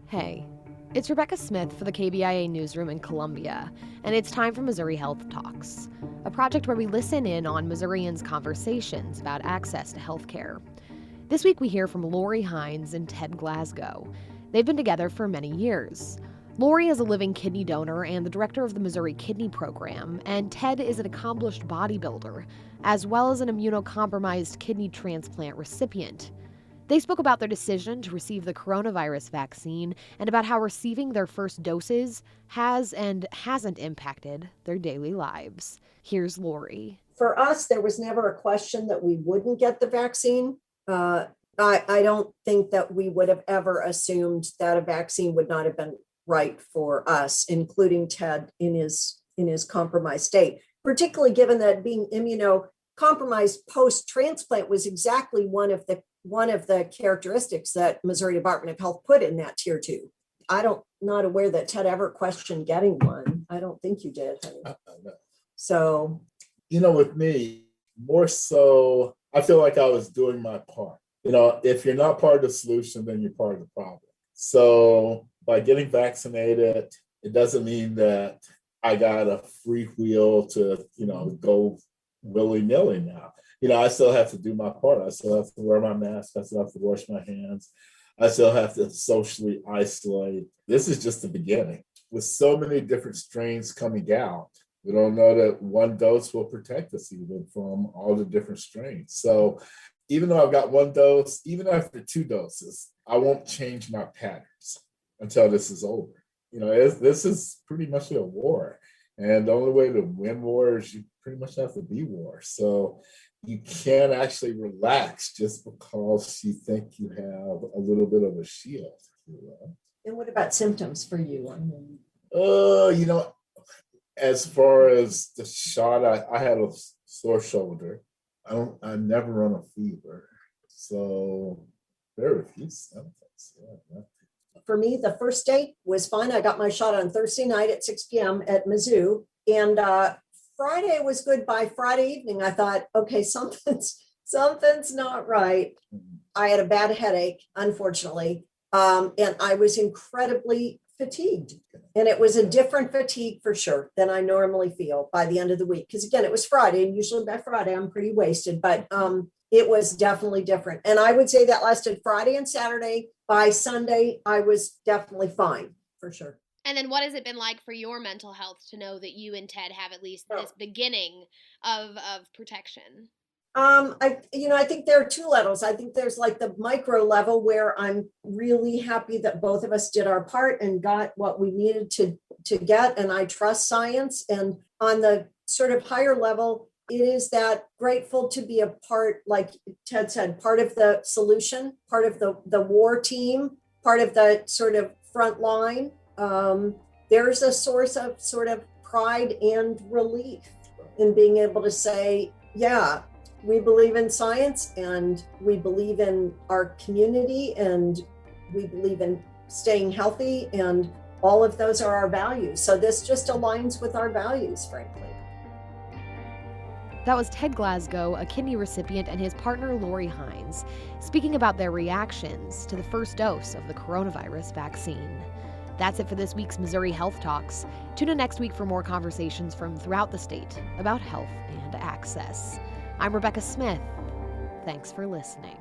Hey, it's Rebecca Smith for the KBIA Newsroom in Columbia, and it's time for Missouri Health Talks, a project where we listen in on Missourians' conversations about access to healthcare. This week we hear from Laurie Hines and Ted Glasgow. They've been together for many years. Laurie is a living kidney donor and the director of the Missouri Kidney Program, and Ted is an accomplished bodybuilder, as well as an immunocompromised kidney transplant recipient. They spoke about their decision to receive the coronavirus vaccine and about how receiving their first doses has and hasn't impacted their daily lives. Here's Laurie. For us, there was never a question that we wouldn't get the vaccine. I don't think that we would have ever assumed that a vaccine would not have been right for us, including Ted in his compromised state, particularly given that being immunocompromised post-transplant was exactly one of the characteristics that Missouri Department of Health put in that tier 2. Not aware that Ted ever questioned getting one. I don't think you did, honey. No. So, with me, more so, I feel like I was doing my part. If you're not part of the solution, then you're part of the problem. So by getting vaccinated, it doesn't mean that I got a free wheel to, go willy-nilly now. I still have to do my part. I still have to wear my mask. I still have to wash my hands. I still have to socially isolate. This is just the beginning. With so many different strains coming out, we don't know that one dose will protect us even from all the different strains. So even though I've got one dose, even after 2 doses, I won't change my patterns until this is over. This is pretty much a war. And the only way to win war is you pretty much have to be war. So you can't actually relax just because you think you have a little bit of a shield. and what about symptoms for you? As far as the shot, I had a sore shoulder. I never run a fever. So very few symptoms. Yeah. For me, the first day was fine. I got my shot on Thursday night at 6 p.m. at Mizzou. And Friday was good. By Friday evening, I thought, okay, something's not right. I had a bad headache, unfortunately. And I was incredibly fatigued. And it was a different fatigue for sure than I normally feel by the end of the week. Because again, it was Friday, and usually by Friday, I'm pretty wasted. But it was definitely different. And I would say that lasted Friday and Saturday. By Sunday, I was definitely fine, for sure. And then what has it been like for your mental health to know that you and Ted have at least this beginning of protection? I think there are 2 levels. I think there's like the micro level where I'm really happy that both of us did our part and got what we needed to get. And I trust science. And on the sort of higher level, it is that grateful to be a part, like Ted said, part of the solution, part of the war team, part of the sort of front line. There's a source of sort of pride and relief in being able to say, yeah, we believe in science and we believe in our community and we believe in staying healthy, and all of those are our values. So this just aligns with our values, frankly. That was Ted Glasgow, a kidney recipient, and his partner Laurie Hines, speaking about their reactions to the first dose of the coronavirus vaccine. That's it for this week's Missouri Health Talks. Tune in next week for more conversations from throughout the state about health and access. I'm Rebecca Smith. Thanks for listening.